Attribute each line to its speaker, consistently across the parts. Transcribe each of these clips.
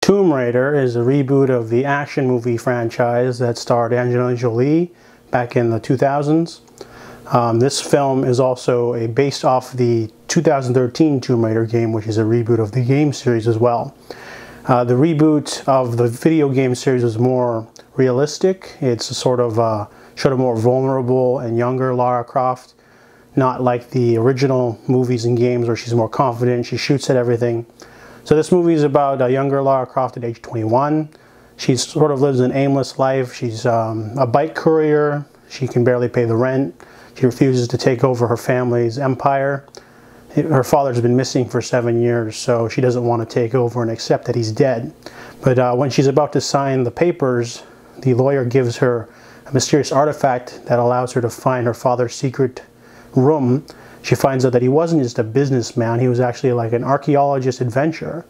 Speaker 1: Tomb Raider is a reboot of the action movie franchise that starred Angelina Jolie back in the 2000s. This film is also based off the 2013 Tomb Raider game, which is a reboot of the game series as well. The reboot of the video game series was more realistic. It's a sort of showed a more vulnerable and younger Lara Croft, not like the original movies and games where she's more confident, she shoots at everything. So this movie is about a younger Lara Croft at age 21. She sort of lives an aimless life. She's a bike courier. She can barely pay the rent. She refuses to take over her family's empire. Her father's been missing for 7 years, so she doesn't want to take over and accept that he's dead. But when she's about to sign the papers, the lawyer gives her a mysterious artifact that allows her to find her father's secret room. She finds out that he wasn't just a businessman, he was actually like an archaeologist adventurer.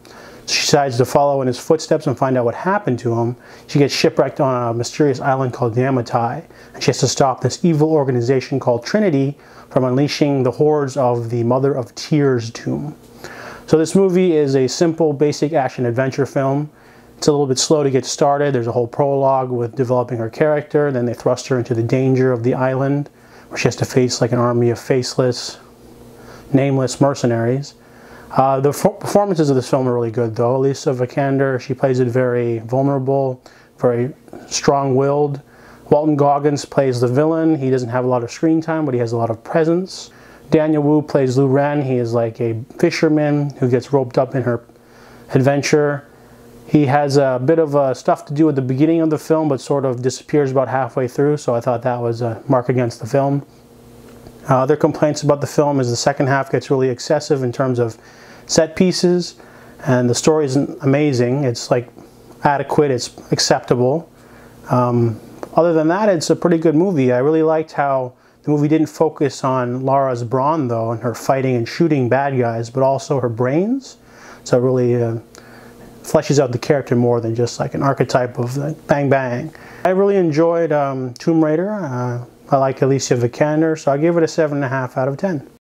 Speaker 1: She decides to follow in his footsteps and find out what happened to him. She gets shipwrecked on a mysterious island called Yamatai, and she has to stop this evil organization called Trinity from unleashing the horrors of the Mother of Tears tomb. So this movie is a simple, basic action adventure film. It's a little bit slow to get started. There's a whole prologue with developing her character, then they thrust her into the danger of the island, where she has to face like an army of faceless, nameless mercenaries. The performances of this film are really good though. Alicia Vikander, she plays it very vulnerable, very strong-willed. Walton Goggins plays the villain. He doesn't have a lot of screen time, but he has a lot of presence. Daniel Wu plays Lu Ren. He is like a fisherman who gets roped up in her adventure. He has a bit of stuff to do at the beginning of the film, but sort of disappears about halfway through, so I thought that was a mark against the film. Other complaints about the film is the second half gets really excessive in terms of set pieces, and the story isn't amazing. It's like adequate, it's acceptable. Other than that, it's a pretty good movie. I really liked how the movie didn't focus on Lara's brawn though, and her fighting and shooting bad guys, but also her brains. So it really fleshes out the character more than just like an archetype of bang bang. I really enjoyed Tomb Raider. I like Alicia Vikander, so I gave it a 7.5 out of 10.